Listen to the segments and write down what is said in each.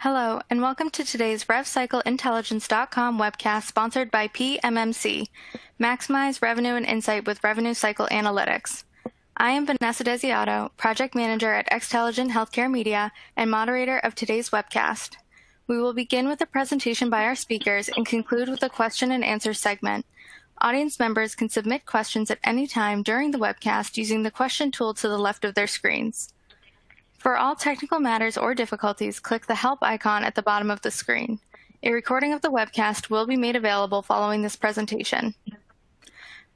Hello, and welcome to today's RevCycleIntelligence.com webcast sponsored by PMMC, Maximize Revenue and Insight with Revenue Cycle Analytics. I am Vanessa Desiato, Project Manager at Xtelligent Healthcare Media and moderator of today's webcast. We will begin with a presentation by our speakers and conclude with a question and answer segment. Audience members can submit questions at any time during the webcast using the question tool to the left of their screens. For all technical matters or difficulties, click the help icon at the bottom of the screen. A recording of the webcast will be made available following this presentation.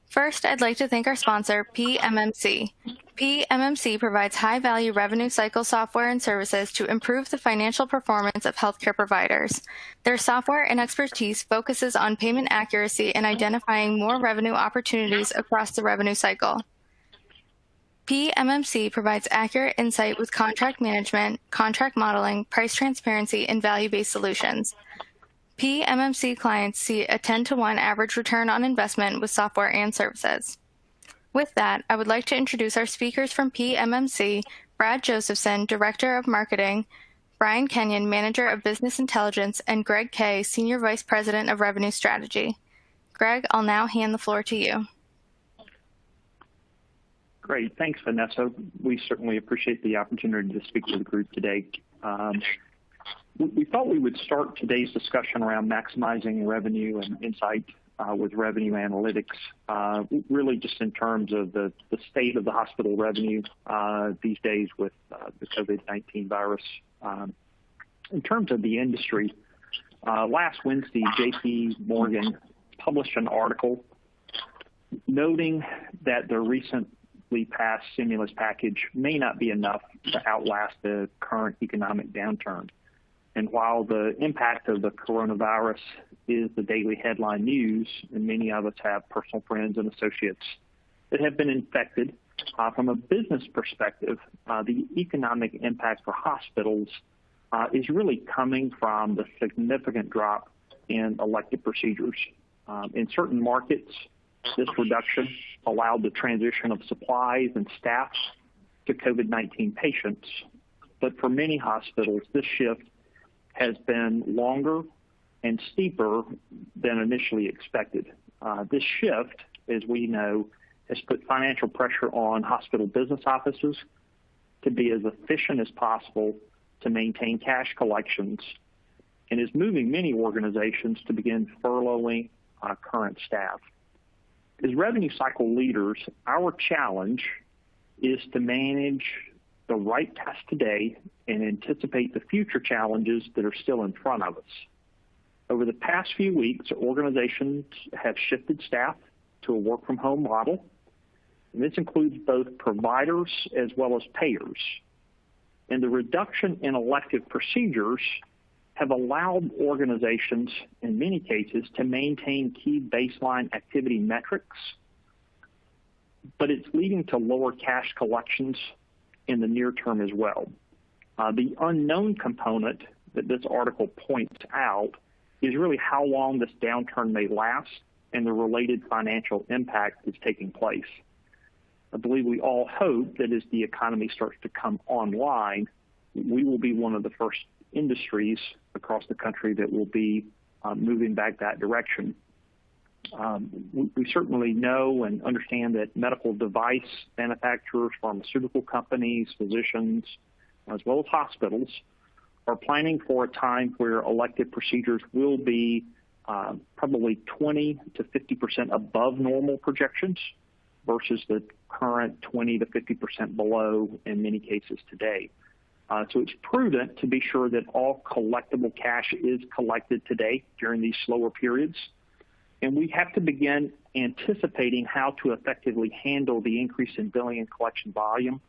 First, I'd like to thank our sponsor, PMMC. PMMC provides high-value revenue cycle software and services to improve the financial performance of healthcare providers. Their software and expertise focuses on payment accuracy and identifying more revenue opportunities across the revenue cycle. PMMC provides accurate insight with contract management, contract modeling, price transparency, and value-based solutions. PMMC clients see a 10-to-1 average return on investment with software and services. With that, I would like to introduce our speakers from PMMC, Brad Josephson, Director of Marketing, Brian Kenyon, Manager of Business Intelligence, and Greg Kay, Senior Vice President of Revenue Strategy. Greg, I'll now hand the floor to you. Great. Thanks, Vanessa. We certainly appreciate the opportunity to speak with the group today. We thought we would start today's discussion around maximizing revenue and insight with revenue analytics, really just in terms of the state of the hospital revenue these days with the COVID-19 virus. In terms of the industry, last Wednesday, J.P. Morgan published an article noting that the recently passed stimulus package may not be enough to outlast the current economic downturn. And while the impact of the coronavirus is the daily headline news, and many of us have personal friends and associates that have been infected, from a business perspective, the economic impact for hospitals is really coming from the significant drop in elective procedures. In certain markets, this reduction allowed the transition of supplies and staff to COVID-19 patients. But for many hospitals, this shift has been longer and steeper than initially expected. This shift, as we know, has put financial pressure on hospital business offices to be as efficient as possible to maintain cash collections, and is moving many organizations to begin furloughing current staff. As revenue cycle leaders, our challenge is to manage the right tasks today and anticipate the future challenges that are still in front of us. Over the past few weeks, organizations have shifted staff to a work-from-home model, and this includes both providers as well as payers. And the reduction in elective procedures have allowed organizations, in many cases, to maintain key baseline activity metrics, but it's leading to lower cash collections in the near term as well. The unknown component that this article points out is really how long this downturn may last and the related financial impact that's taking place. I believe we all hope that as the economy starts to come online, we will be one of the first industries across the country that will be moving back that direction. We certainly know and understand that medical device manufacturers, pharmaceutical companies, physicians, as well as hospitals, are planning for a time where elective procedures will be probably 20 to 50% above normal projections versus the current 20 to 50% below in many cases today. So it's prudent to be sure that all collectible cash is collected today during these slower periods. And we have to begin anticipating how to effectively handle the increase in billing and collection volume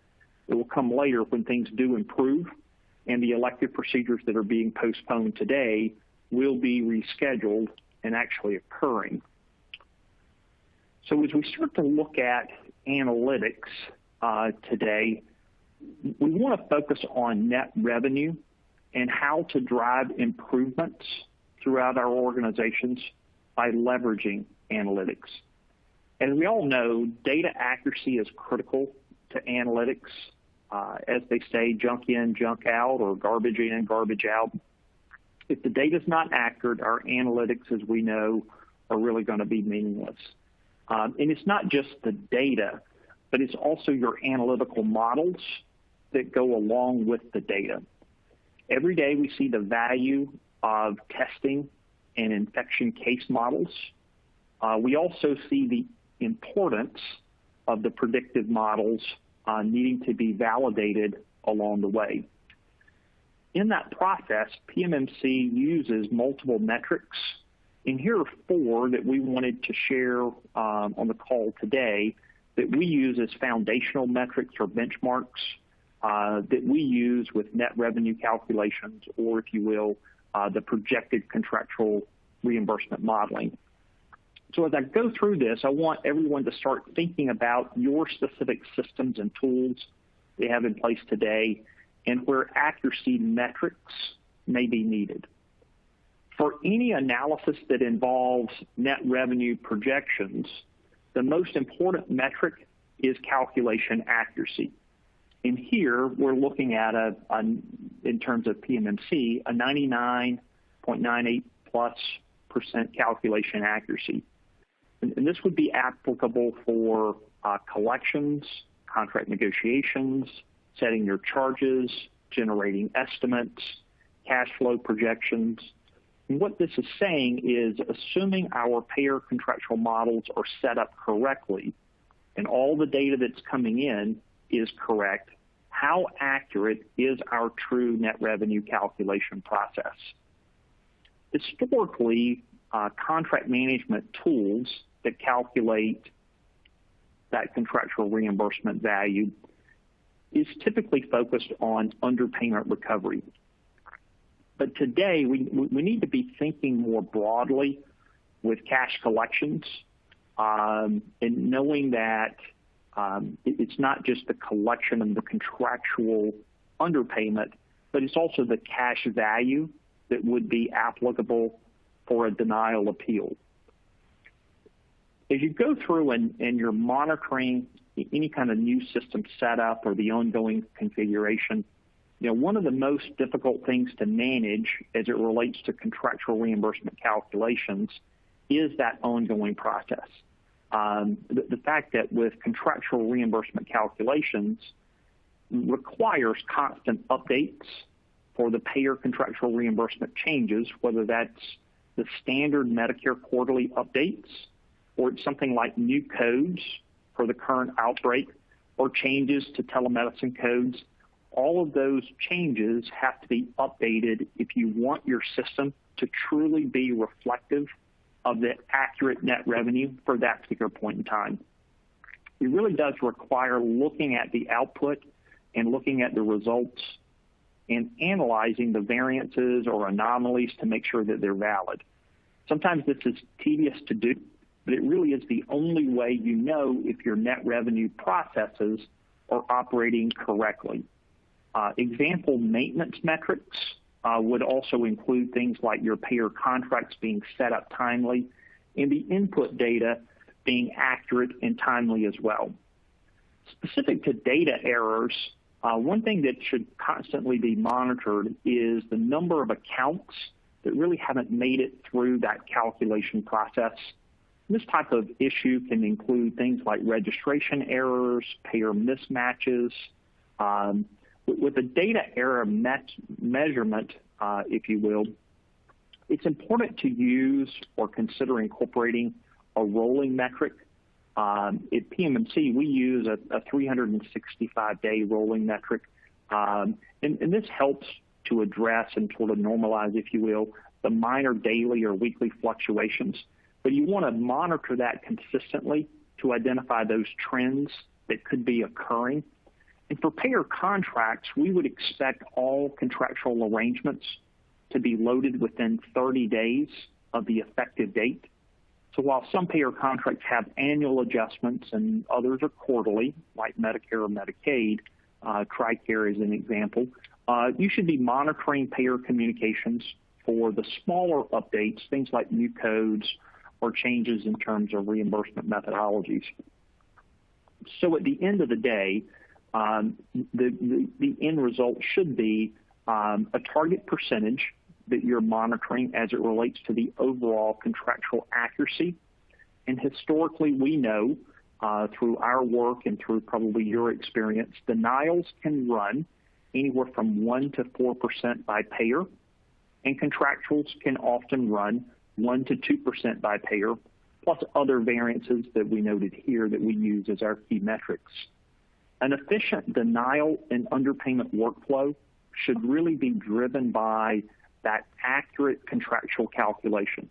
that will come later when things do improve and the elective procedures that are being postponed today will be rescheduled and actually occurring. So as we start to look at analytics today, we want to focus on net revenue and how to drive improvements throughout our organizations by leveraging analytics. As we all know, data accuracy is critical to analytics. As they say, junk in, junk out, or garbage in, garbage out. If the data is not accurate, our analytics, as we know, are really going to be meaningless. And it's not just the data, but it's also your analytical models that go along with the data. Every day we see the value of testing and infection case models. We also see the importance of the predictive models needing to be validated along the way. In that process, PMMC uses multiple metrics, and here are 4 that we wanted to share on the call today that we use as foundational metrics or benchmarks that we use with net revenue calculations, or if you will, the projected contractual reimbursement modeling. So as I go through this, I want everyone to start thinking about your specific systems and tools they have in place today and where accuracy metrics may be needed. For any analysis that involves net revenue projections, the most important metric is calculation accuracy. And here we're looking at, in terms of PMMC, a 99.98+% calculation accuracy. And this would be applicable for collections, contract negotiations, setting your charges, generating estimates, cash flow projections. And what this is saying is, assuming our payer contractual models are set up correctly and all the data that's coming in is correct, how accurate is our true net revenue calculation process? Historically, contract management tools that calculate that contractual reimbursement value is typically focused on underpayment recovery. But today, we need to be thinking more broadly with cash collections and knowing that it's not just the collection of the contractual underpayment, but it's also the cash value that would be applicable for a denial appeal. As you go through and you're monitoring any kind of new system setup or the ongoing configuration, one of the most difficult things to manage as it relates to contractual reimbursement calculations is that ongoing process. The fact that with contractual reimbursement calculations requires constant updates for the payer contractual reimbursement changes, whether that's the standard Medicare quarterly updates or it's something like new codes for the current outbreak or changes to telemedicine codes. All of those changes have to be updated if you want your system to truly be reflective of the accurate net revenue for that particular point in time. It really does require looking at the output and looking at the results and analyzing the variances or anomalies to make sure that they're valid. Sometimes this is tedious to do, but it really is the only way you know if your net revenue processes are operating correctly. Example maintenance metrics would also include things like your payer contracts being set up timely and the input data being accurate and timely as well. Specific to data errors, one thing that should constantly be monitored is the number of accounts that really haven't made it through that calculation process. This type of issue can include things like registration errors, payer mismatches. With the data error measurement, if you will, it's important to use or consider incorporating a rolling metric. At PMMC, we use a 365-day rolling metric, and this helps to address and sort of normalize, if you will, the minor daily or weekly fluctuations. But you want to monitor that consistently to identify those trends that could be occurring. And for payer contracts, we would expect all contractual arrangements to be loaded within 30 days of the effective date. So while some payer contracts have annual adjustments and others are quarterly, like Medicare or Medicaid, TRICARE is an example, you should be monitoring payer communications for the smaller updates, things like new codes or changes in terms of reimbursement methodologies. So at the end of the day, the end result should be a target percentage that you're monitoring as it relates to the overall contractual accuracy. And historically, we know through our work and through probably your experience, denials can run anywhere from 1% to 4% by payer, and contractuals can often run 1% to 2% by payer, plus other variances that we noted here that we use as our key metrics. An efficient denial and underpayment workflow should really be driven by that accurate contractual calculation.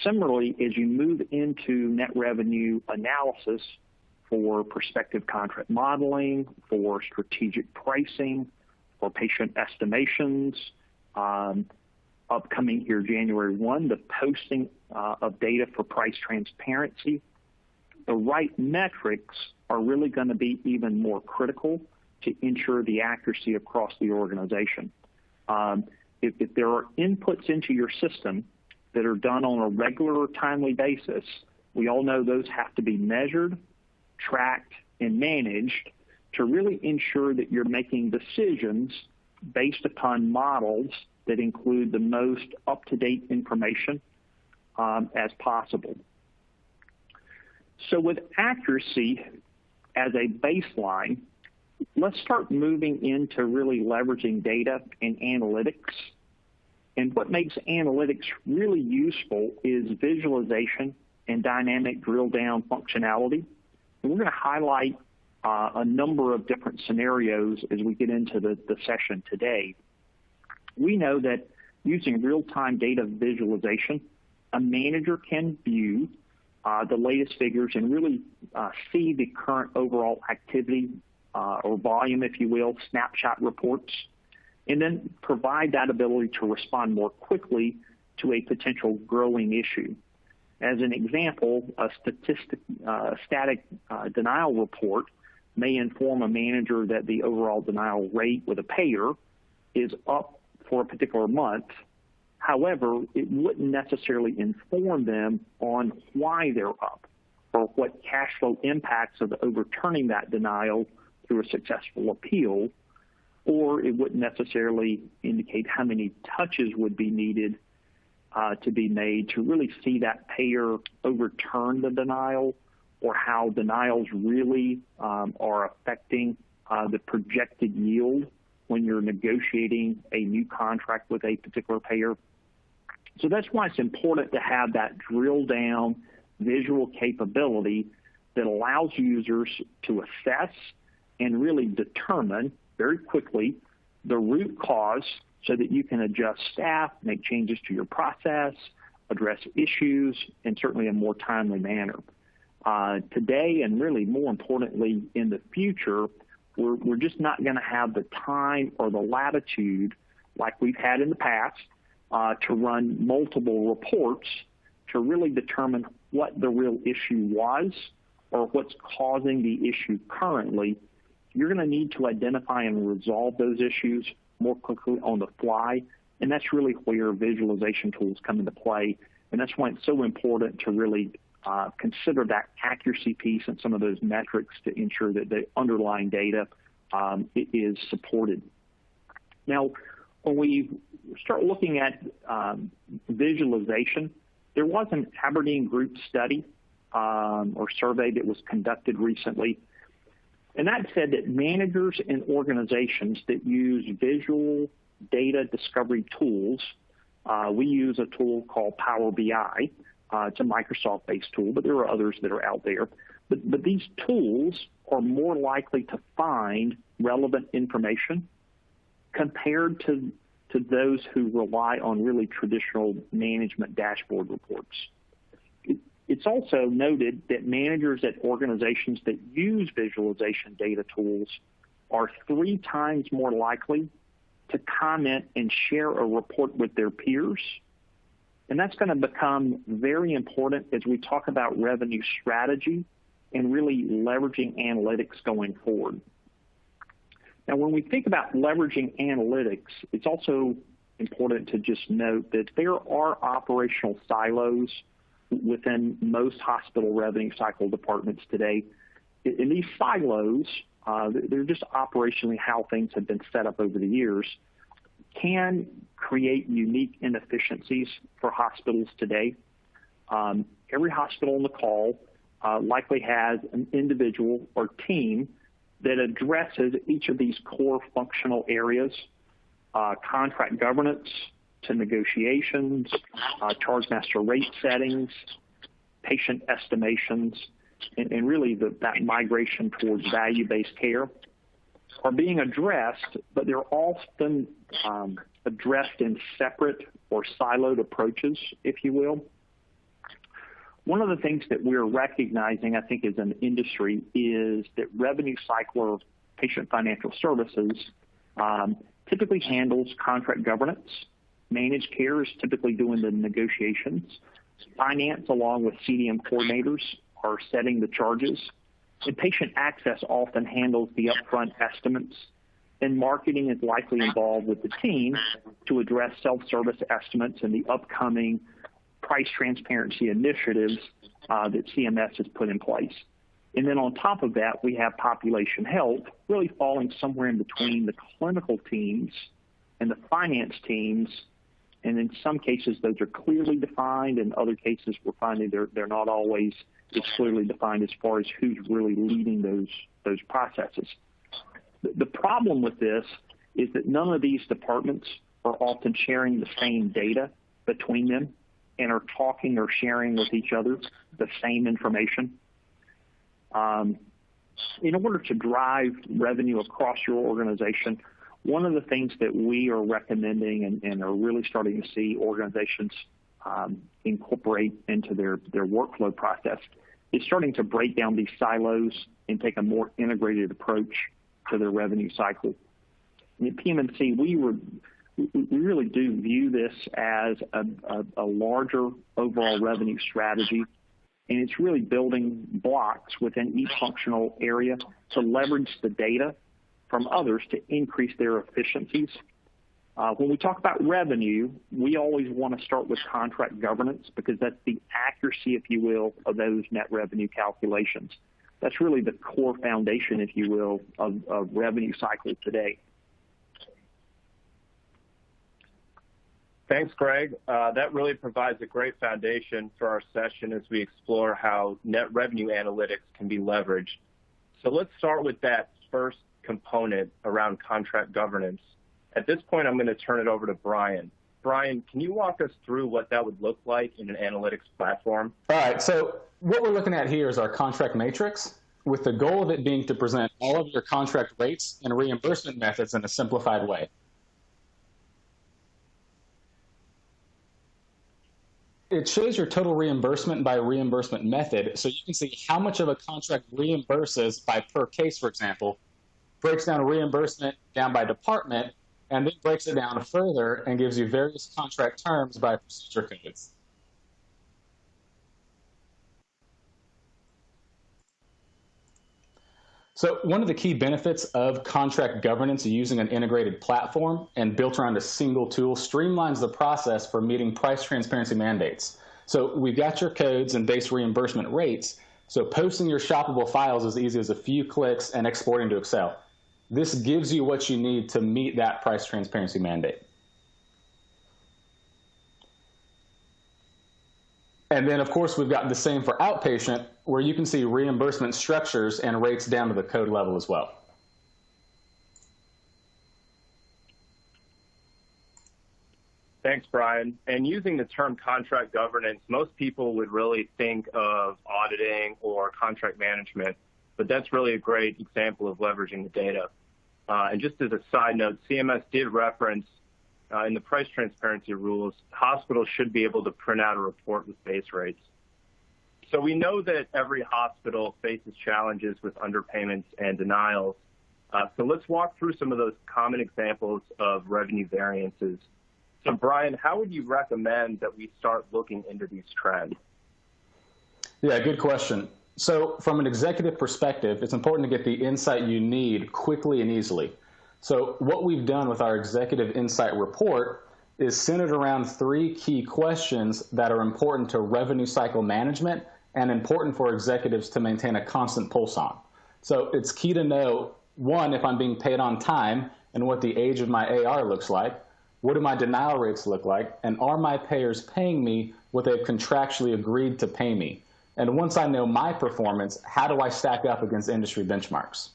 Similarly, as you move into net revenue analysis for prospective contract modeling, for strategic pricing, for patient estimations, upcoming here January 1, the posting of data for price transparency, the right metrics are really going to be even more critical to ensure the accuracy across the organization. If there are inputs into your system that are done on a regular or timely basis, we all know those have to be measured, tracked, and managed to really ensure that you're making decisions based upon models that include the most up-to-date information as possible. So with accuracy as a baseline, let's start moving into really leveraging data and analytics. And what makes analytics really useful is visualization and dynamic drill down functionality. And we're going to highlight a number of different scenarios as we get into the session today. We know that using real-time data visualization, a manager can view the latest figures and really see the current overall activity or volume, if you will, snapshot reports, and then provide that ability to respond more quickly to a potential growing issue. As an example, a static denial report may inform a manager that the overall denial rate with a payer is up for a particular month. However, it wouldn't necessarily inform them on why they're up or what cash flow impacts of overturning that denial through a successful appeal, or it wouldn't necessarily indicate how many touches would be needed to be made to really see that payer overturn the denial, or how denials really are affecting the projected yield when you're negotiating a new contract with a particular payer. So that's why it's important to have that drill down visual capability that allows users to assess and really determine very quickly the root cause so that you can adjust staff, make changes to your process, address issues in certainly a more timely manner. Today, and really more importantly in the future, we're just not going to have the time or the latitude like we've had in the past to run multiple reports to really determine what the real issue was or what's causing the issue currently. You're going to need to identify and resolve those issues more quickly on the fly, and that's really where visualization tools come into play. And that's why it's so important to really consider that accuracy piece and some of those metrics to ensure that the underlying data is supported. Now, when we start looking at visualization, there was an Aberdeen Group study or survey that was conducted recently, and that said that managers and organizations that use visual data discovery tools, we use a tool called Power BI. It's a Microsoft-based tool, but there are others that are out there. But these tools are more likely to find relevant information compared to those who rely on really traditional management dashboard reports. It's also noted that managers at organizations that use visualization data tools are 3 times more likely to comment and share a report with their peers. And that's going to become very important as we talk about revenue strategy and really leveraging analytics going forward. Now, when we think about leveraging analytics, it's also important to just note that there are operational silos within most hospital revenue cycle departments today. In these silos, they're just operationally how things have been set up over the years. can create unique inefficiencies for hospitals today. Every hospital on the call likely has an individual or team that addresses each of these core functional areas, contract governance to negotiations, charge master rate settings, patient estimations, and really that migration towards value-based care are being addressed, but they're often addressed in separate or siloed approaches, if you will. One of the things that we're recognizing, I think, as an industry is that revenue cycle or patient financial services typically handles contract governance. Managed care is typically doing the negotiations. Finance, along with CDM coordinators, are setting the charges. And patient access often handles the upfront estimates. And marketing is likely involved with the team to address self-service estimates and the upcoming price transparency initiatives that CMS has put in place. And then on top of that, we have population health really falling somewhere in between the clinical teams and the finance teams. And in some cases, those are clearly defined. In other cases, we're finding they're not always as clearly defined as far as who's really leading those processes. The problem with this is that none of these departments are often sharing the same data between them and are talking or sharing with each other the same information. In order to drive revenue across your organization, one of the things that we are recommending and are really starting to see organizations incorporate into their workflow process is starting to break down these silos and take a more integrated approach to their revenue cycle. And at PMMC, we really do view this as a larger overall revenue strategy, and it's really building blocks within each functional area to leverage the data from others to increase their efficiencies. When we talk about revenue, we always want to start with contract governance because that's the accuracy, if you will, of those net revenue calculations. That's really the core foundation, if you will, of revenue cycle today. Thanks, Greg. That really provides a great foundation for our session as we explore how net revenue analytics can be leveraged. So let's start with that first component around contract governance. At this point, I'm going to turn it over to Brian. Brian, can you walk us through what that would look like in an analytics platform? All right, so what we're looking at here is our contract matrix, with the goal of it being to present all of your contract rates and reimbursement methods in a simplified way. It shows your total reimbursement by reimbursement method, so you can see how much of a contract reimburses by per case, for example, breaks down reimbursement down by department, and then breaks it down further and gives you various contract terms by procedure codes. So one of the key benefits of contract governance using an integrated platform and built around a single tool streamlines the process for meeting price transparency mandates. So we've got your codes and base reimbursement rates, so posting your shoppable files is easy as a few clicks and exporting to Excel. This gives you what you need to meet that price transparency mandate. And then, of course, we've got the same for outpatient, where you can see reimbursement structures and rates down to the code level as well. Thanks, Brian. And using the term contract governance, most people would really think of auditing or contract management, but that's really a great example of leveraging the data. And just as a side note, CMS did reference in the price transparency rules, hospitals should be able to print out a report with base rates. So we know that every hospital faces challenges with underpayments and denials. So let's walk through some of those common examples of revenue variances. So Brian, how would you recommend that we start looking into these trends? Yeah, good question. So from an executive perspective, it's important to get the insight you need quickly and easily. So what we've done with our Executive Insight Report is centered around 3 key questions that are important to revenue cycle management and important for executives to maintain a constant pulse on. So it's key to know, 1, if I'm being paid on time and what the age of my AR looks like. What do my denial rates look like? And are my payers paying me what they've contractually agreed to pay me? And once I know my performance, how do I stack up against industry benchmarks?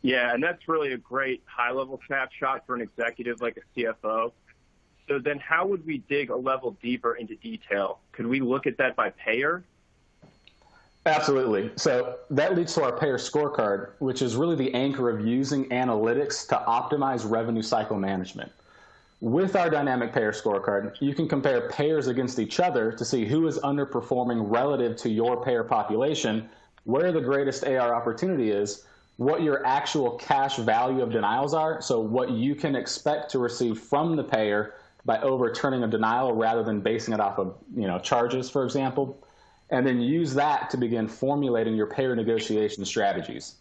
Yeah, and that's really a great high-level snapshot for an executive like a CFO. So then how would we dig a level deeper into detail? Could we look at that by payer? Absolutely. So that leads to our payer scorecard, which is really the anchor of using analytics to optimize revenue cycle management. With our dynamic payer scorecard, you can compare payers against each other to see who is underperforming relative to your payer population, where the greatest AR opportunity is, what your actual cash value of denials are, so what you can expect to receive from the payer by overturning a denial rather than basing it off of charges, for example, and then use that to begin formulating your payer negotiation strategies.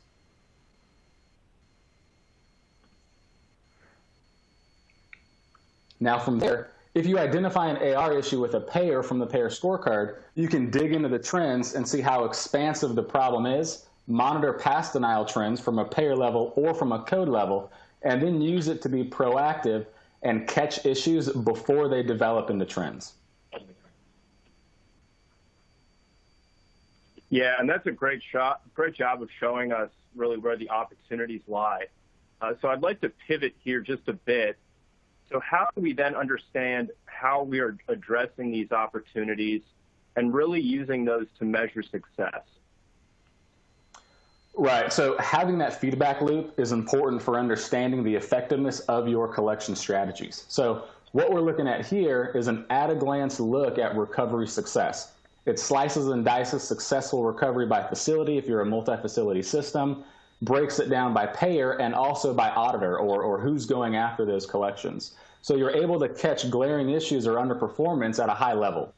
Now from there, if you identify an AR issue with a payer from the payer scorecard, you can dig into the trends and see how expansive the problem is, monitor past denial trends from a payer level or from a code level, and then use it to be proactive and catch issues before they develop into trends. Yeah, and that's a great job of showing us really where the opportunities lie. So I'd like to pivot here just a bit. So how do we then understand how we are addressing these opportunities and really using those to measure success? Right. So having that feedback loop is important for understanding the effectiveness of your collection strategies. So what we're looking at here is an at-a-glance look at recovery success. It slices and dices successful recovery by facility if you're a multi-facility system, breaks it down by payer and also by auditor or who's going after those collections. So you're able to catch glaring issues or underperformance at a high level.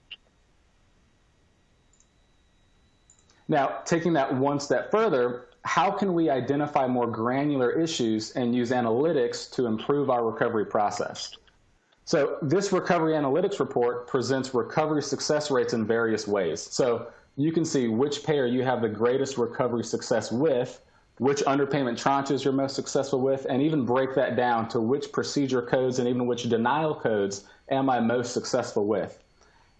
Now, taking that one step further, how can we identify more granular issues and use analytics to improve our recovery process? So this recovery analytics report presents recovery success rates in various ways. So you can see which payer you have the greatest recovery success with, which underpayment tranches you're most successful with, and even break that down to which procedure codes and even which denial codes am I most successful with.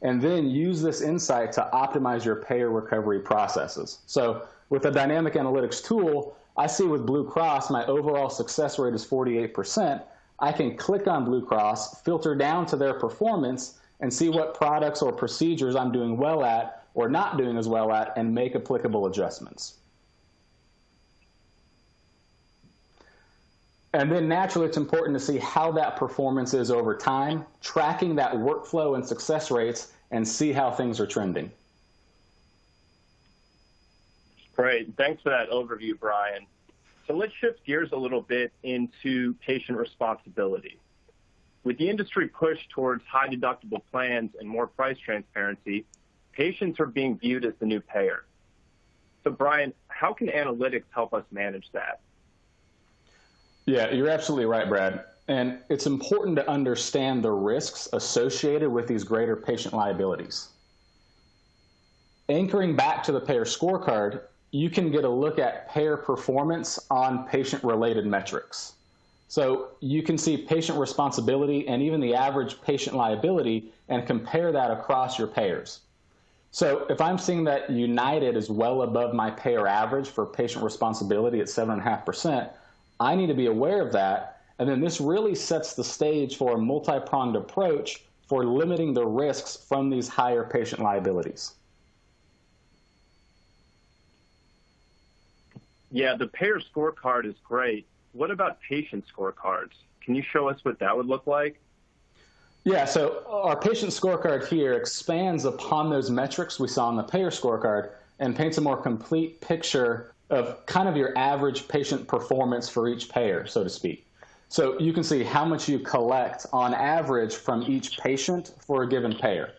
And then use this insight to optimize your payer recovery processes. So with a dynamic analytics tool, I see with Blue Cross my overall success rate is 48%. I can click on Blue Cross, filter down to their performance, and see what products or procedures I'm doing well at or not doing as well at, and make applicable adjustments. And then naturally, it's important to see how that performance is over time, tracking that workflow and success rates, and see how things are trending. Great. Thanks for that overview, Brian. So let's shift gears a little bit into patient responsibility. With the industry push towards high deductible plans and more price transparency, patients are being viewed as the new payer. So Brian, how can analytics help us manage that? Yeah, you're absolutely right, Brad. And it's important to understand the risks associated with these greater patient liabilities. Anchoring back to the payer scorecard, you can get a look at payer performance on patient-related metrics. So you can see patient responsibility and even the average patient liability and compare that across your payers. So if I'm seeing that United is well above my payer average for patient responsibility at 7.5%, I need to be aware of that. And then this really sets the stage for a multi-pronged approach for limiting the risks from these higher patient liabilities. Yeah, the payer scorecard is great. What about patient scorecards? Can you show us what that would look like? Yeah, so our patient scorecard here expands upon those metrics we saw in the payer scorecard and paints a more complete picture of kind of your average patient performance for each payer, so to speak. So you can see how much you collect on average from each patient for a given payer.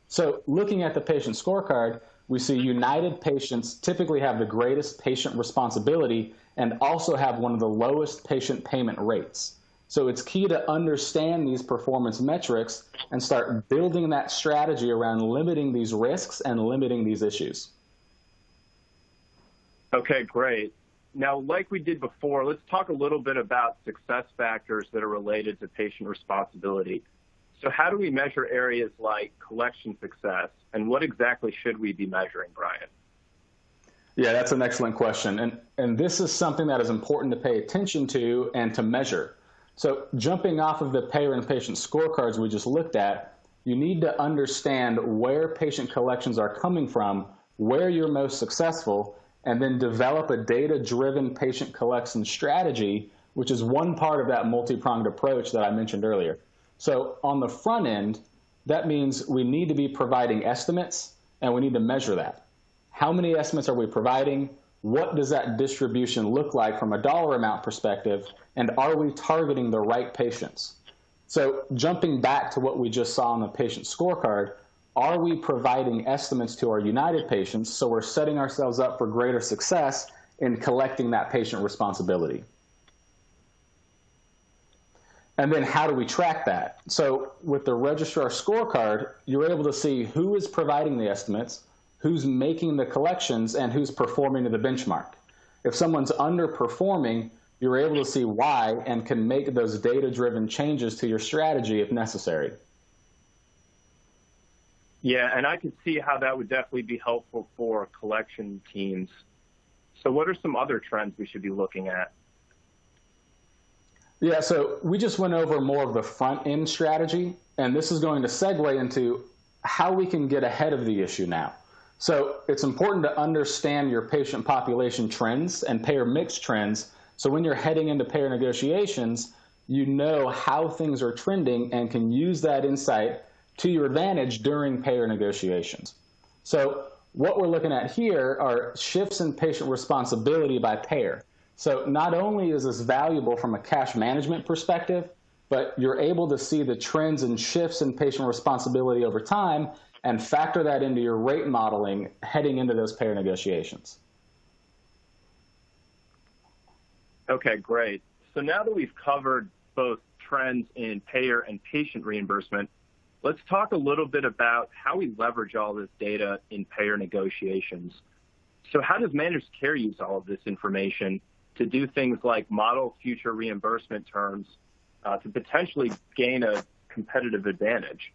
So looking at the patient scorecard, we see United patients typically have the greatest patient responsibility and also have one of the lowest patient payment rates. So it's key to understand these performance metrics and start building that strategy around limiting these risks and limiting these issues. Okay, great. Now, like we did before, let's talk a little bit about success factors that are related to patient responsibility. So how do we measure areas like collection success, and what exactly should we be measuring, Brian? Yeah, that's an excellent question. And this is something that is important to pay attention to and to measure. So jumping off of the payer and patient scorecards we just looked at, you need to understand where patient collections are coming from, where you're most successful, and then develop a data-driven patient collection strategy, which is one part of that multi-pronged approach that I mentioned earlier. So on the front end, that means we need to be providing estimates, and we need to measure that. How many estimates are we providing? What does that distribution look like from a dollar amount perspective? And are we targeting the right patients? So jumping back to what we just saw on the patient scorecard, are we providing estimates to our United patients so we're setting ourselves up for greater success in collecting that patient responsibility? And then how do we track that? So with the registrar scorecard, you're able to see who is providing the estimates, who's making the collections, and who's performing to the benchmark. If someone's underperforming, you're able to see why and can make those data-driven changes to your strategy if necessary. Yeah, and I can see how that would definitely be helpful for collection teams. So what are some other trends we should be looking at? Yeah, so we just went over more of the front-end strategy, and this is going to segue into how we can get ahead of the issue now. So it's important to understand your patient population trends and payer mix trends, so when you're heading into payer negotiations, you know how things are trending and can use that insight to your advantage during payer negotiations. So what we're looking at here are shifts in patient responsibility by payer. So not only is this valuable from a cash management perspective, but you're able to see the trends and shifts in patient responsibility over time and factor that into your rate modeling heading into those payer negotiations. Okay, great. So now that we've covered both trends in payer and patient reimbursement, let's talk a little bit about how we leverage all this data in payer negotiations. So how does managed care use all of this information to do things like model future reimbursement terms to potentially gain a competitive advantage?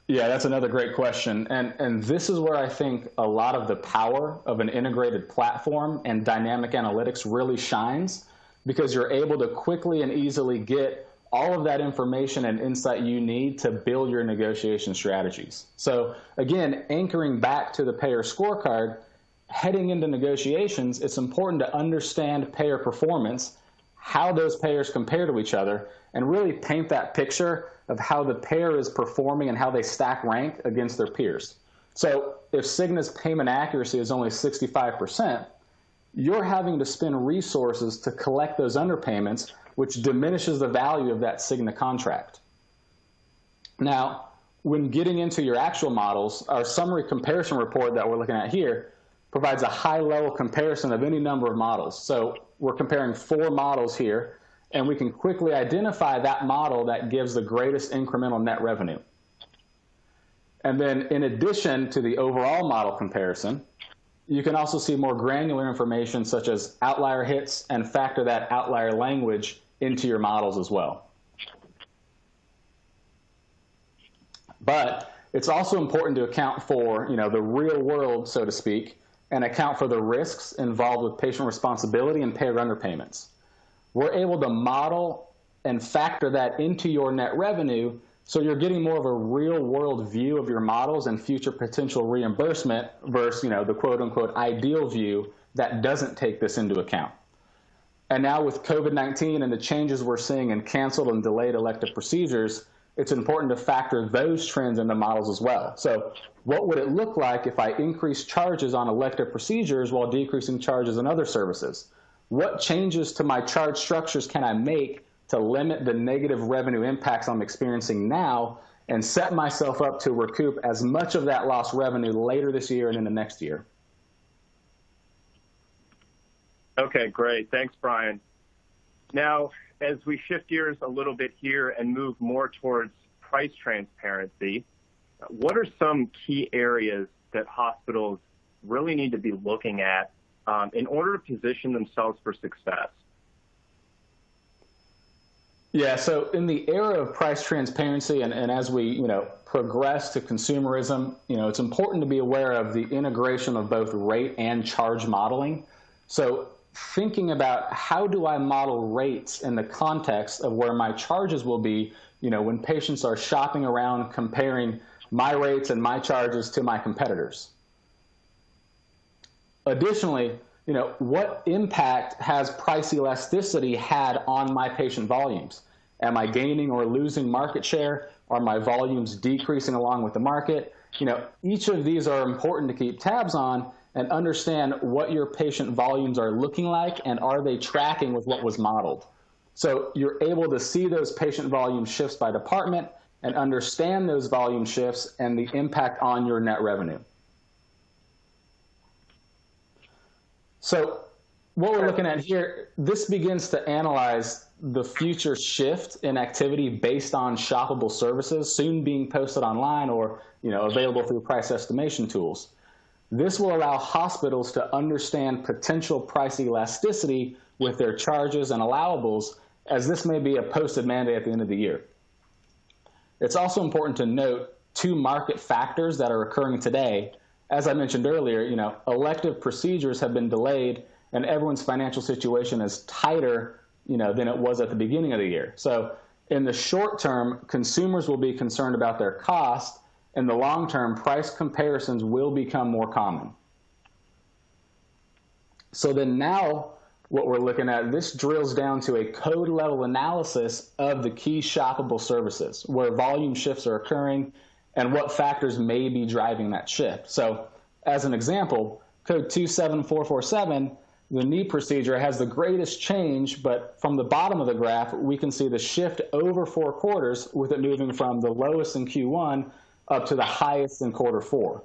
Yeah, that's another great question. And this is where I think a lot of the power of an integrated platform and dynamic analytics really shines, because you're able to quickly and easily get all of that information and insight you need to build your negotiation strategies. So again, anchoring back to the payer scorecard, heading into negotiations, it's important to understand payer performance, how those payers compare to each other, and really paint that picture of how the payer is performing and how they stack rank against their peers. So if Cigna's payment accuracy is only 65%, you're having to spend resources to collect those underpayments, which diminishes the value of that Cigna contract. Now, when getting into your actual models, our summary comparison report that we're looking at here provides a high-level comparison of any number of models. So we're comparing 4 models here, and we can quickly identify that model that gives the greatest incremental net revenue. And then in addition to the overall model comparison, you can also see more granular information such as outlier hits and factor that outlier language into your models as well. But it's also important to account for, the real world, so to speak, and account for the risks involved with patient responsibility and payer underpayments. We're able to model and factor that into your net revenue, so you're getting more of a real world view of your models and future potential reimbursement versus, the quote unquote ideal view that doesn't take this into account. And now with COVID-19 and the changes we're seeing in canceled and delayed elective procedures, it's important to factor those trends into models as well. So what would it look like if I increase charges on elective procedures while decreasing charges on other services? What changes to my charge structures can I make to limit the negative revenue impacts I'm experiencing now and set myself up to recoup as much of that lost revenue later this year and in the next year? Okay, great. Thanks, Brian. Now, as we shift gears a little bit here and move more towards price transparency, what are some key areas that hospitals really need to be looking at in order to position themselves for success? Yeah, so in the era of price transparency and as we progress to consumerism, it's important to be aware of the integration of both rate and charge modeling. So thinking about how do I model rates in the context of where my charges will be, when patients are shopping around comparing my rates and my charges to my competitors. Additionally, what impact has price elasticity had on my patient volumes? Am I gaining or losing market share? Are my volumes decreasing along with the market? Each of these are important to keep tabs on and understand what your patient volumes are looking like and are they tracking with what was modeled. So you're able to see those patient volume shifts by department and understand those volume shifts and the impact on your net revenue. So what we're looking at here, this begins to analyze the future shift in activity based on shoppable services soon being posted online or available through price estimation tools. This will allow hospitals to understand potential price elasticity with their charges and allowables, as this may be a posted mandate at the end of the year. It's also important to note two market factors that are occurring today. As I mentioned earlier, elective procedures have been delayed and everyone's financial situation is tighter, than it was at the beginning of the year. So in the short term, consumers will be concerned about their cost. In the long term, price comparisons will become more common. So then now what we're looking at, this drills down to a code level analysis of the key shoppable services where volume shifts are occurring and what factors may be driving that shift. So as an example, code 27447, the knee procedure has the greatest change, but from the bottom of the graph, we can see the shift over 4 quarters with it moving from the lowest in Q1 up to the highest in Q4.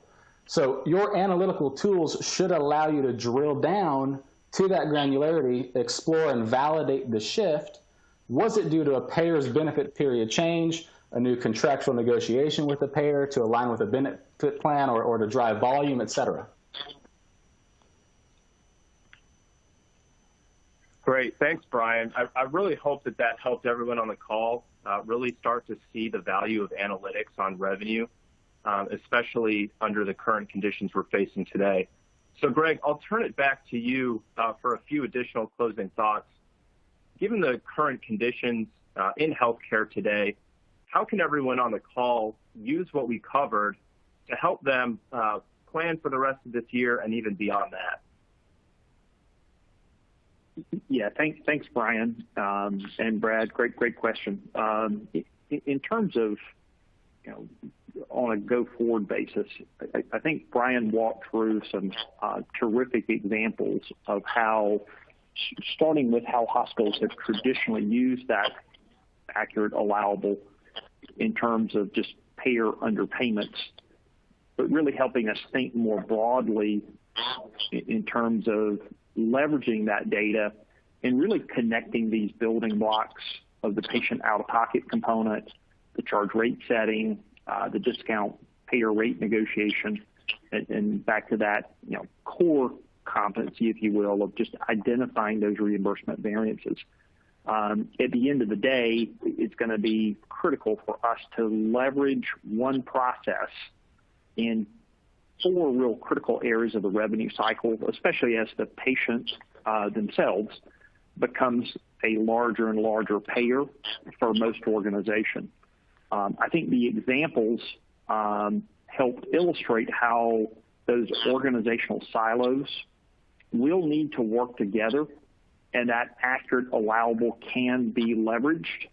So your analytical tools should allow you to drill down to that granularity, explore and validate the shift. Was it due to a payer's benefit period change, a new contractual negotiation with the payer to align with a benefit plan or to drive volume, et cetera? Great. Thanks, Brian. I really hope that helped everyone on the call really start to see the value of analytics on revenue, especially under the current conditions we're facing today. So, Greg, I'll turn it back to you for a few additional closing thoughts. Given the current conditions in healthcare today, how can everyone on the call use what we covered to help them plan for the rest of this year and even beyond that? Yeah, thanks, Brian and Brad. Great question. In terms of, on a go-forward basis, I think Brian walked through some terrific examples of how, starting with how hospitals have traditionally used that accurate allowable in terms of just payer underpayments, but really helping us think more broadly in terms of leveraging that data and really connecting these building blocks of the patient out-of-pocket component, the charge rate setting, the discount payer rate negotiation, and back to that, core competency, if you will, of just identifying those reimbursement variances. At the end of the day, it's going to be critical for us to leverage one process in 4 real critical areas of the revenue cycle, especially as the patient themselves becomes a larger and larger payer for most organizations. I think the examples helped illustrate how those organizational silos will need to work together, and that accurate allowable can be leveraged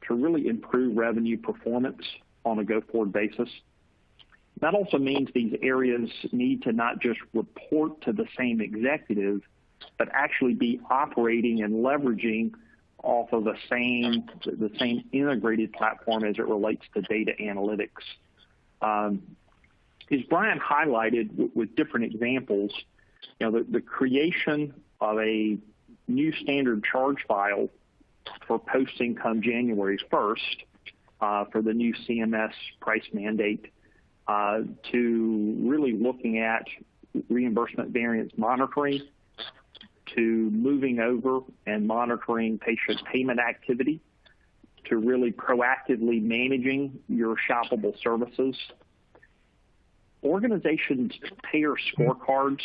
to really improve revenue performance on a go-forward basis. That also means these areas need to not just report to the same executive, but actually be operating and leveraging off of the same integrated platform as it relates to data analytics. As Brian highlighted with different examples, the creation of a new standard charge file for posting come January 1st for the new CMS price mandate, to really looking at reimbursement variance monitoring to moving over and monitoring patient payment activity to really proactively managing your shoppable services. Organizations' payer scorecards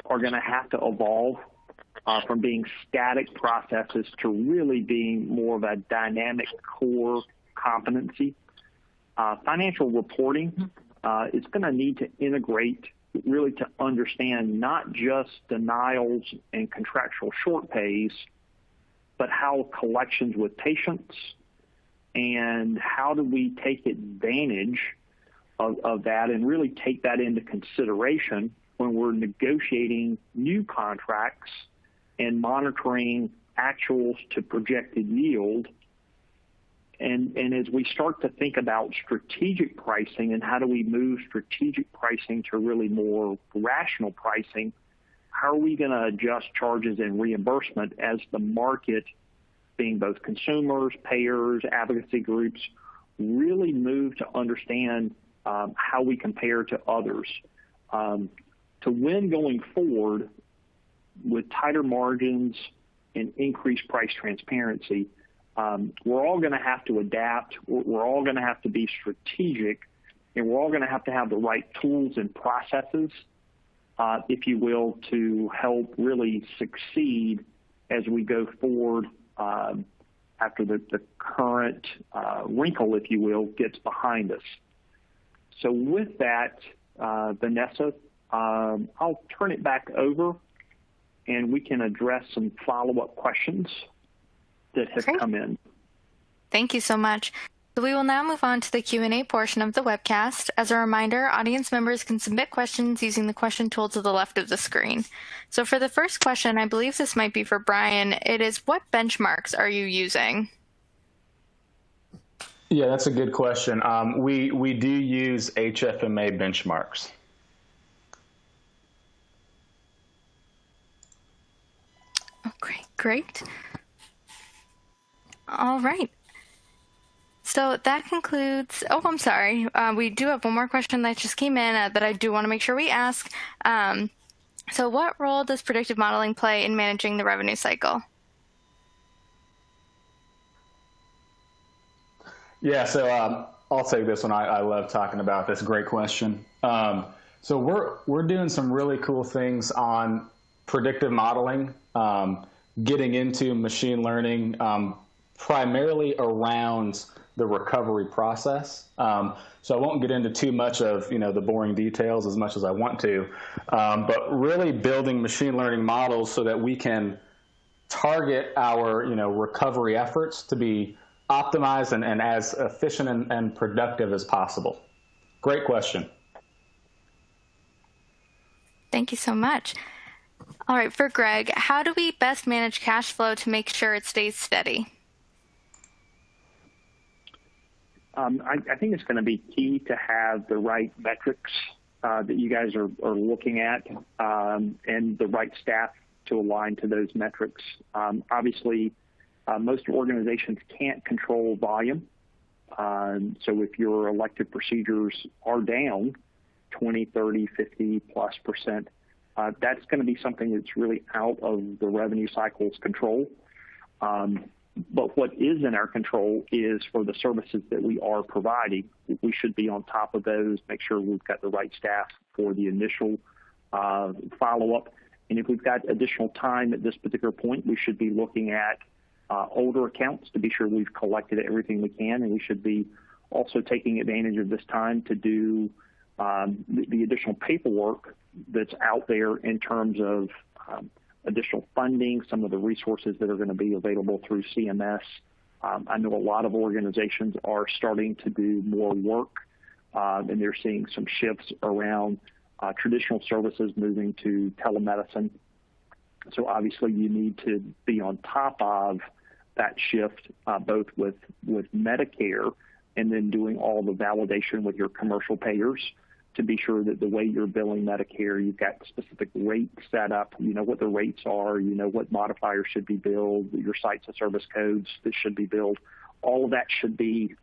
are going to have to evolve from being static processes to really being more of a dynamic core competency. Financial reporting is going to need to integrate really to understand not just denials and contractual short pays, but how collections with patients and how do we take advantage of that and really take that into consideration when we're negotiating new contracts and monitoring actuals to projected yield. And as we start to think about strategic pricing and how do we move strategic pricing to really more rational pricing, how are we going to adjust charges and reimbursement as the market, being both consumers, payers, advocacy groups, really move to understand how we compare to others. To win going forward with tighter margins and increased price transparency, we're all going to have to adapt. We're all going to have to be strategic, and we're all going to have the right tools and processes, if you will, to help really succeed as we go forward after the current wrinkle, if you will, gets behind us. So with that, Vanessa, I'll turn it back over, and we can address some follow-up questions that have come in. Thank you so much. So we will now move on to the Q&A portion of the webcast. As a reminder, audience members can submit questions using the question tool to the left of the screen. So for the first question, I believe this might be for Brian. It is, what benchmarks are you using? Yeah, that's a good question. We do use HFMA benchmarks. Okay, great. All right. So that concludes, I'm sorry. We do have one more question that just came in that I do want to make sure we ask. So what role does predictive modeling play in managing the revenue cycle? Yeah, so I'll take this one. I love talking about this. Great question. So we're doing some really cool things on predictive modeling, getting into machine learning, primarily around the recovery process. So I won't get into too much of the boring details as much as I want to, but really building machine learning models so that we can target our recovery efforts to be optimized and as efficient and productive as possible. Great question. Thank you so much. All right, for Greg, how do we best manage cash flow to make sure it stays steady? I think it's going to be key to have the right metrics that you guys are looking at and the right staff to align to those metrics. Obviously, most organizations can't control volume. So if your elective procedures are down 20, 30, 50 plus %, that's going to be something that's really out of the revenue cycle's control. But what is in our control is for the services that we are providing. We should be on top of those, make sure we've got the right staff for the initial follow-up. And if we've got additional time at this particular point, we should be looking at older accounts to be sure we've collected everything we can, and we should be also taking advantage of this time to do the additional paperwork that's out there in terms of additional funding, some of the resources that are going to be available through CMS. I know a lot of organizations are starting to do more work, and they're seeing some shifts around traditional services moving to telemedicine. So obviously you need to be on top of that shift, both with Medicare and then doing all the validation with your commercial payers to be sure that the way you're billing Medicare, you've got specific rates set up, you know what the rates are, you know what modifiers should be billed, your sites of service codes that should be billed. All of that should be,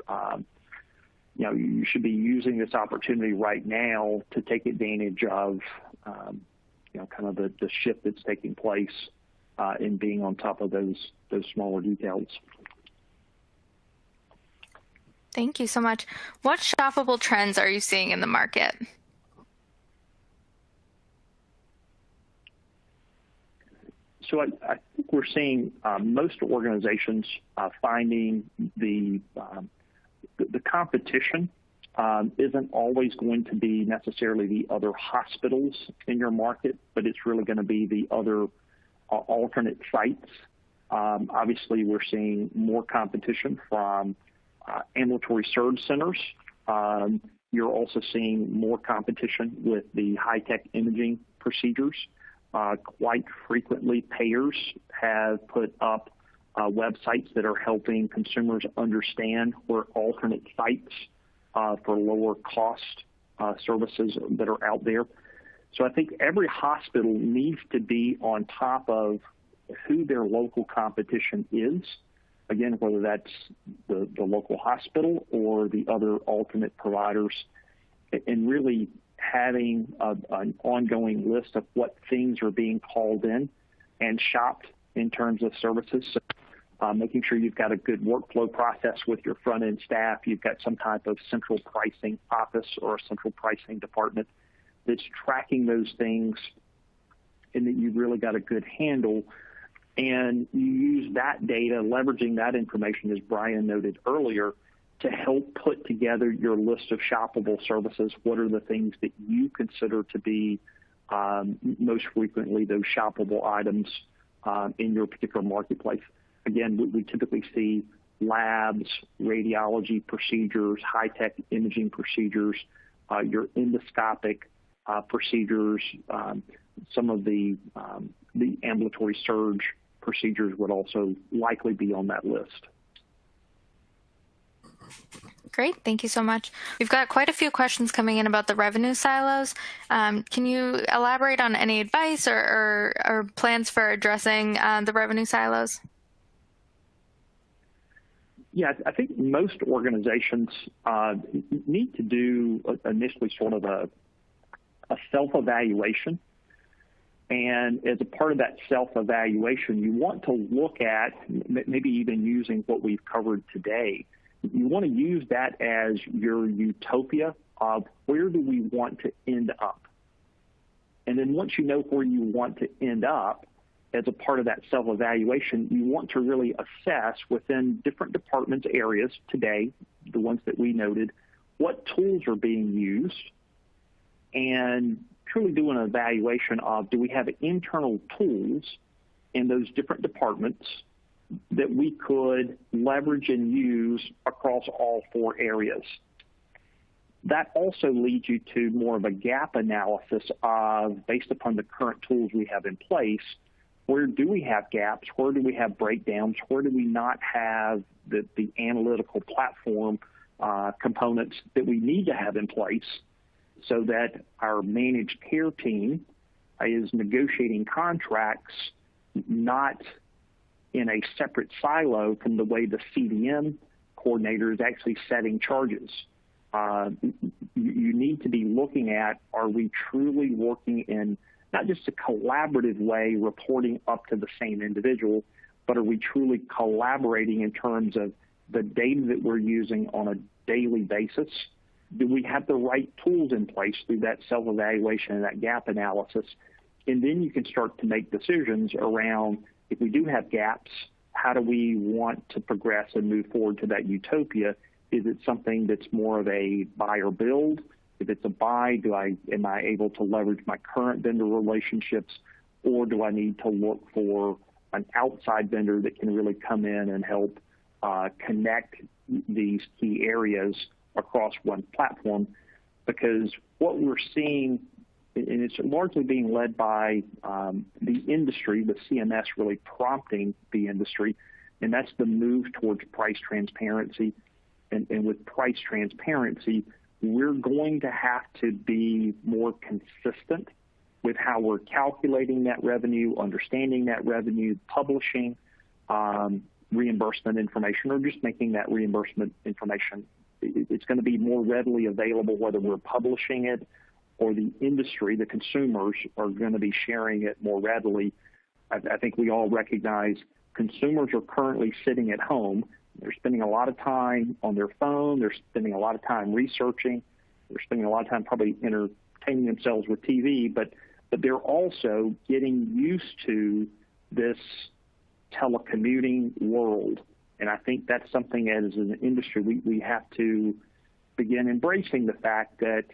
you should be using this opportunity right now to take advantage of, kind of the shift that's taking place in being on top of those smaller details. Thank you so much. What shoppable trends are you seeing in the market? So I think we're seeing most organizations finding the competition isn't always going to be necessarily the other hospitals in your market, but it's really going to be the other alternate sites. Obviously, we're seeing more competition from ambulatory surge centers. You're also seeing more competition with the high-tech imaging procedures. Quite frequently, payers have put up websites that are helping consumers understand where alternate sites for lower cost services that are out there. So I think every hospital needs to be on top of who their local competition is. Again, whether that's the local hospital or the other alternate providers, and really having an ongoing list of what things are being called in and shopped in terms of services. So, making sure you've got a good workflow process with your front-end staff. You've got some type of central pricing office or a central pricing department that's tracking those things, and that you've really got a good handle. And you use that data, leveraging that information, as Brian noted earlier, to help put together your list of shoppable services. What are the things that you consider to be most frequently those shoppable items in your particular marketplace? Again, we typically see labs, radiology procedures, high-tech imaging procedures, your endoscopic procedures, some of the ambulatory surge procedures would also likely be on that list. Great, thank you so much. We've got quite a few questions coming in about the revenue silos. Can you elaborate on any advice or plans for addressing the revenue silos? Yeah, I think most organizations need to do initially sort of a self-evaluation. And as a part of that self-evaluation, you want to look at, maybe even using what we've covered today, you want to use that as your utopia of where do we want to end up. And then once you know where you want to end up, as a part of that self-evaluation, you want to really assess within different departments areas today, the ones that we noted, what tools are being used, and truly do an evaluation of, do we have internal tools in those different departments that we could leverage and use across all four areas. That also leads you to more of a gap analysis of, based upon the current tools we have in place, where do we have gaps, where do we have breakdowns, where do we not have the analytical platform components that we need to have in place, so that our managed care team is negotiating contracts not in a separate silo from the way the CDM coordinator is actually setting charges. You need to be looking at, are we truly working in not just a collaborative way, reporting up to the same individual, but are we truly collaborating in terms of the data that we're using on a daily basis? Do we have the right tools in place through that self-evaluation and that gap analysis? And then you can start to make decisions around, if we do have gaps, how do we want to progress and move forward to that utopia? Is it something that's more of a buy or build? If it's a buy, am I able to leverage my current vendor relationships, or do I need to look for an outside vendor that can really come in and help connect these key areas across one platform? Because what we're seeing, and it's largely being led by the industry, the CMS really prompting the industry, and that's the move towards price transparency. And with price transparency, we're going to have to be more consistent with how we're calculating that revenue, understanding that revenue, publishing reimbursement information, or just making that reimbursement information. It's going to be more readily available, whether we're publishing it or the industry, the consumers, are going to be sharing it more readily. I think we all recognize consumers are currently sitting at home. They're spending a lot of time on their phone. They're spending a lot of time researching. They're spending a lot of time probably entertaining themselves with TV, but they're also getting used to this telecommuting world. And I think that's something as an industry we have to begin embracing the fact that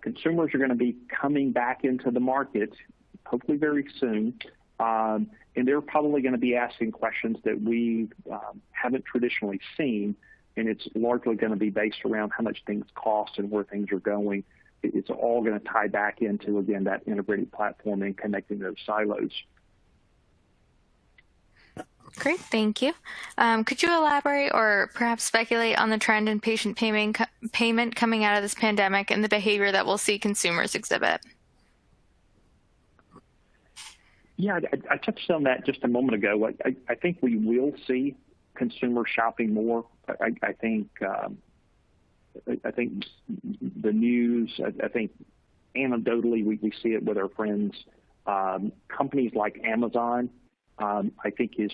consumers are going to be coming back into the market, hopefully very soon, and they're probably going to be asking questions that we haven't traditionally seen, and it's largely going to be based around how much things cost and where things are going. It's all going to tie back into, again, that integrated platform and connecting those silos. Great, thank you. Could you elaborate or perhaps speculate on the trend in patient payment coming out of this pandemic and the behavior that we'll see consumers exhibit? Yeah, I touched on that just a moment ago. I think we will see consumers shopping more. I think the news, I think anecdotally we see it with our friends. Companies like Amazon, I think is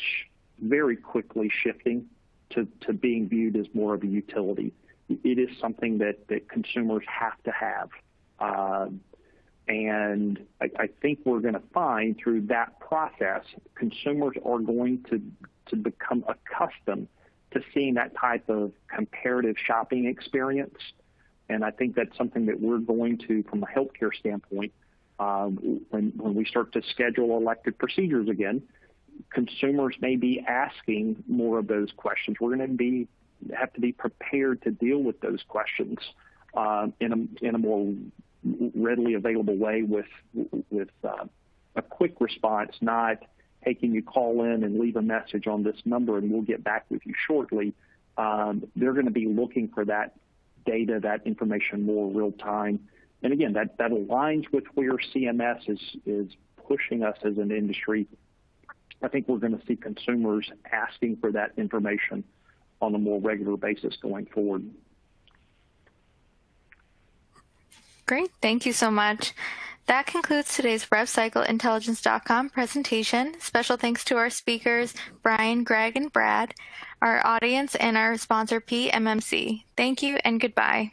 very quickly shifting to being viewed as more of a utility. It is something that consumers have to have. And I think we're going to find through that process, consumers are going to become accustomed to seeing that type of comparative shopping experience. And I think that's something that we're going to, from a healthcare standpoint, when we start to schedule elective procedures again, consumers may be asking more of those questions. We're going to have to be prepared to deal with those questions in a more readily available way with a quick response, not, hey, can you call in and leave a message on this number and we'll get back with you shortly. They're going to be looking for that data, that information more real time. And again, that aligns with where CMS is pushing us as an industry. I think we're going to see consumers asking for that information on a more regular basis going forward. Great, thank you so much. That concludes today's RevCycleIntelligence.com presentation. Special thanks to our speakers, Brian, Greg, and Brad, our audience, and our sponsor, PMMC. Thank you and goodbye.